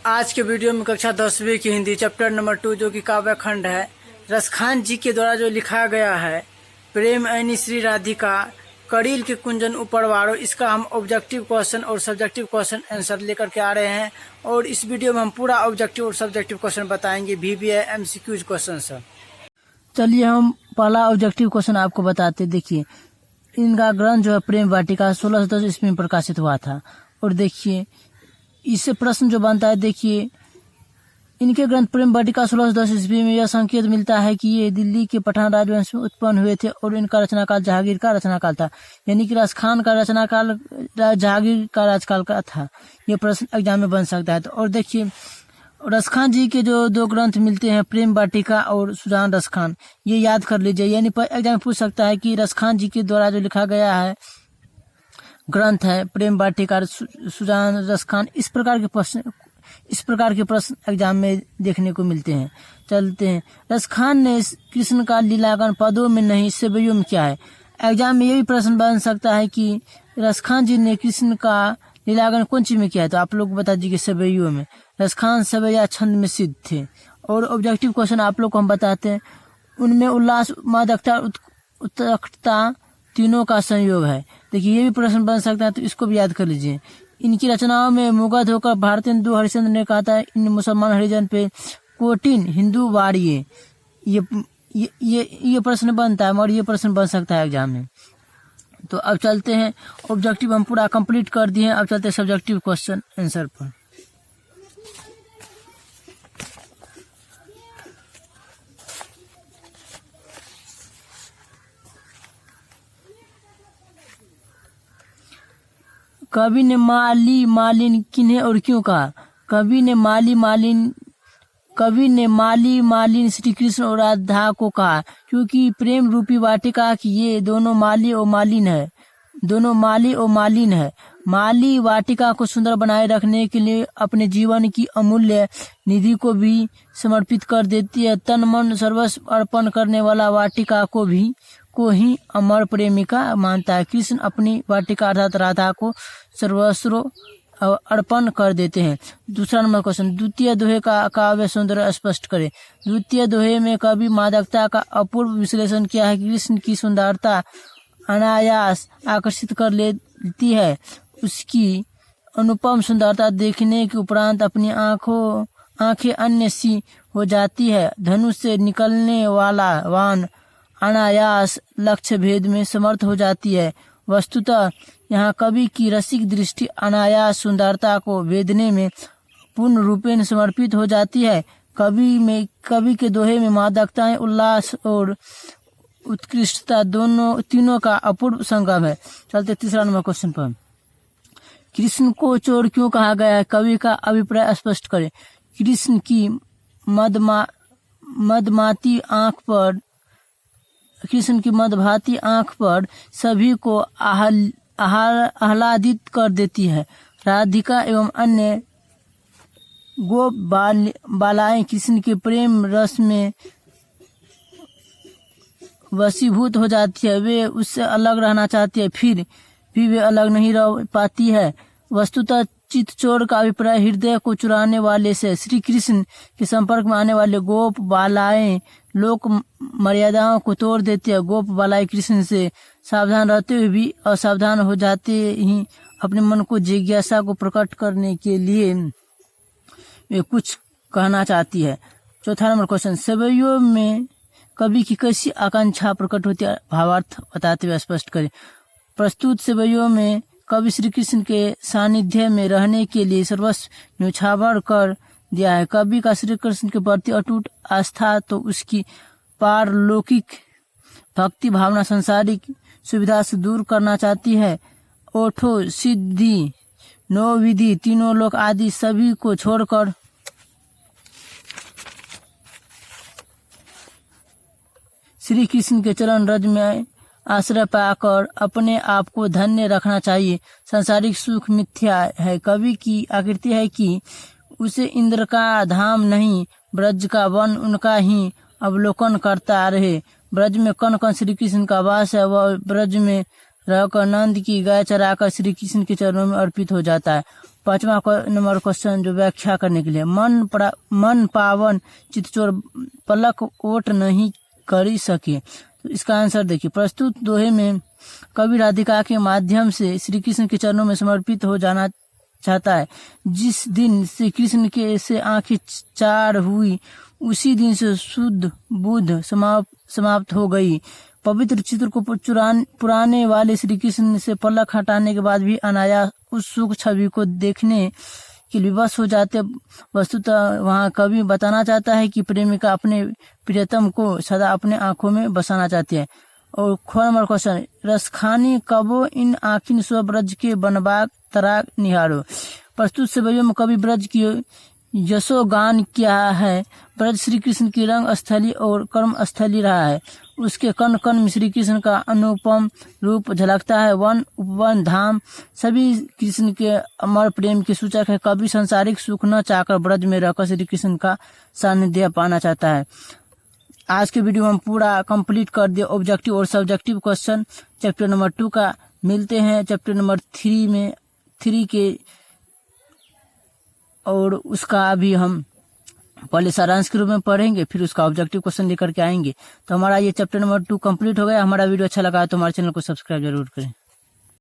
आज के वीडियो में कक्षा 10वीं की हिंदी चैप्टर नंबर 2 जो कि काव्य खंड है, रसखान जी के द्वारा जो लिखा गया है, प्रेम ऐनी श्री राधिका कड़ील के कुंजन उपरवारो, इसका हम ऑब्जेक्टिव क्वेश्चन और सब्जेक्टिव क्वेश्चन आंसर लेकर के आ रहे हैं। और इस वीडियो में हम पूरा ऑब्जेक्टिव और सब्जेक्टिव क्वेश्चन बताएंगे, VBA MCQ क्वेश्चन सब। चलिए हम पहला ऑब्जेक्टिव क्वेश्चन आपको बताते। देखिए इनका ग्रंथ जो है प्रेम वाटिका 1610 ईस्वी में प्रकाशित हुआ था। और देखिए इससे प्रश्न जो बनता है, देखिए इनके ग्रंथ प्रेम वाटिका 1610 ईस्वी में यह संकेत मिलता है कि ये दिल्ली के पठान राजवंश में उत्पन्न हुए थे और इनका रचनाकाल जहांगीर का रचनाकाल था, यानी कि रसखान का रचनाकाल जहांगीर का राजकाल का था। ये प्रश्न एग्जाम में बन सकता है। तो और देखिए रसखान जी के जो दो ग्रंथ मिलते हैं, प्रेम वाटिका और सुजान रसखान, ये याद कर लीजिए। यानी एग्जाम में पूछ सकता है कि रसखान जी के द्वारा जो लिखा गया है ग्रंथ है प्रेम वाटिका सुजान रसखान, इस प्रकार के प्रश्न एग्जाम में देखने को मिलते हैं। चलते हैं, रसखान ने कृष्ण का लीलागन पदों में नहीं सेवैयों में क्या है। एग्जाम में ये भी प्रश्न बन सकता है कि रसखान जी ने कृष्ण का लीलागन कौन चीज में किया है, तो आप लोग बता दीजिए सेवैयों में। रसखान सेवैया छंद में सिद्ध थे। और ऑब्जेक्टिव क्वेश्चन आप लोग को हम बताते हैं, उनमें उल्लास मादकता उत्कटता तीनों का संयोग है। देखिए ये भी प्रश्न बन सकता है, तो इसको भी याद कर लीजिए। इनकी रचनाओं में मुग्ध होकर भारतेंदु हरिश्चंद्र ने कहा था, इन मुसलमान हरिजन पे कोटिन हिंदू वाड़िए। ये प्रश्न बनता है और ये प्रश्न बन सकता है एग्जाम में। तो अब चलते हैं, ऑब्जेक्टिव हम पूरा कंप्लीट कर दिए हैं। अब चलते हैं सब्जेक्टिव क्वेश्चन आंसर पर। कवि ने माली मालिन किन्हें और क्यों कहा। कवि ने माली मालिन श्री कृष्ण और राधा को कहा क्योंकि प्रेम रूपी वाटिका की ये दोनों माली और मालिन है। माली वाटिका को सुंदर बनाए रखने के लिए अपने जीवन की अमूल्य निधि को भी समर्पित कर देती है। तन मन सर्वस्व अर्पण करने वाला वाटिका को ही अमर प्रेमिका मानता है। कृष्ण अपनी वाटिका अर्थात राधा को सर्वस्व अर्पण कर देते हैं। दूसरा नंबर क्वेश्चन, द्वितीय दोहे का काव्य सौंदर्य स्पष्ट करें। द्वितीय दोहे में कवि मादकता का अपूर्व विश्लेषण किया है। कृष्ण की सुंदरता अनायास आकर्षित कर लेती है। उसकी अनुपम सुंदरता देखने के उपरांत अपनी आंखें अन्य सी हो जाती है। धनुष से निकलने वाला वाण अनायास लक्ष्य भेद में समर्थ हो जाती है। वस्तुतः यहाँ कवि की रसिक दृष्टि अनायास सुंदरता को भेदने में पूर्ण रूपेण समर्पित हो जाती है। कवि के दोहे में मादकताएं, उल्लास और उत्कृष्टता तीनों का अपूर्व संगम है। चलते तीसरा नंबर क्वेश्चन पर। कृष्ण को चोर क्यों कहा गया है, कवि का अभिप्राय स्पष्ट करें। कृष्ण की मदभाती आंख पर सभी को आह्लादित कर देती है। राधिका एवं अन्य गोप बालाएं कृष्ण के प्रेम रस में वशीभूत हो जाती है। वे उससे अलग रहना चाहती है, फिर भी वे अलग नहीं रह पाती है। वस्तुतः चित्तचोर का अभिप्राय हृदय को चुराने वाले से श्री कृष्ण के संपर्क में आने वाले गोप बालाएं लोक मर्यादाओं को तोड़ देती है। गोप बालाएं कृष्ण से सावधान रहते हुए भी असावधान हो जाते ही अपने मन को जिज्ञासा को प्रकट करने के लिए वे कुछ कहना चाहती है। चौथा नंबर क्वेश्चन, सेवैयों में कवि की कैसी आकांक्षा प्रकट होती है, भावार्थ बताते हुए स्पष्ट करें। प्रस्तुत सेवैयों में कवि श्री कृष्ण के सानिध्य में रहने के लिए सर्वस्व न्यौछावर कर दिया है। कवि का श्री कृष्ण के प्रति अटूट आस्था तो उसकी पारलौकिक भक्ति भावना संसारिक सुविधा से दूर करना चाहती है। ओठो सिद्धि नौ विधि तीनों लोक आदि सभी को छोड़कर श्री कृष्ण के चरण रज में आश्रय पाकर अपने आप को धन्य रखना चाहिए। सांसारिक सुख मिथ्या है। कवि की आकृति है कि उसे इंद्र का धाम नहीं, ब्रज का वन उनका ही अवलोकन करता रहे। ब्रज में कण कण श्री कृष्ण का वास है। वह ब्रज में रहकर नंद की गाय चराकर श्री कृष्ण के चरणों में अर्पित हो जाता है। 5वां नंबर क्वेश्चन जो व्याख्या करने के लिए, मन पावन चितचोर पलक ओट नहीं करी सके। तो इसका आंसर देखिए, प्रस्तुत दोहे में कवि राधिका के माध्यम से श्री कृष्ण के चरणों में समर्पित हो जाना चाहता है। जिस दिन श्री कृष्ण के से आंखें चार हुई उसी दिन से शुद्ध बुद्ध समाप्त हो गई। पवित्र चित्र को पुराने वाले श्री कृष्ण से पलक हटाने के बाद भी अनायास उस सुख छवि को देखने के लिए विवश हो जाते। वस्तुतः वहाँ कवि बताना चाहता है कि प्रेमिका अपने प्रियतम को सदा अपने आंखों में बसाना चाहती है। और 6 नंबर क्वेश्चन, रसखानी कबो इन आखिन स्व ब्रज के बनबाग तराग निहारो। प्रस्तुत सेवैयों में कवि ब्रज की यशोगान किया है। ब्रज श्री कृष्ण की रंग स्थली और कर्म स्थली रहा है। उसके कण कण में श्री कृष्ण का अनुपम रूप झलकता है। वन उपवन धाम सभी कृष्ण के अमर प्रेम के सूचक है। कवि संसारिक सुख न चाहकर ब्रज में रहकर श्री कृष्ण का सानिध्य पाना चाहता है। आज के वीडियो हम पूरा कंप्लीट कर दिए ऑब्जेक्टिव और सब्जेक्टिव क्वेश्चन चैप्टर नंबर 2 का। मिलते हैं चैप्टर नंबर 3 के, और उसका अभी हम पहले सारांश के रूप में पढ़ेंगे, फिर उसका ऑब्जेक्टिव क्वेश्चन लेकर के आएंगे। तो हमारा ये चैप्टर नंबर 2 कंप्लीट हो गया। हमारा वीडियो अच्छा लगा तो हमारे चैनल को सब्सक्राइब जरूर करें।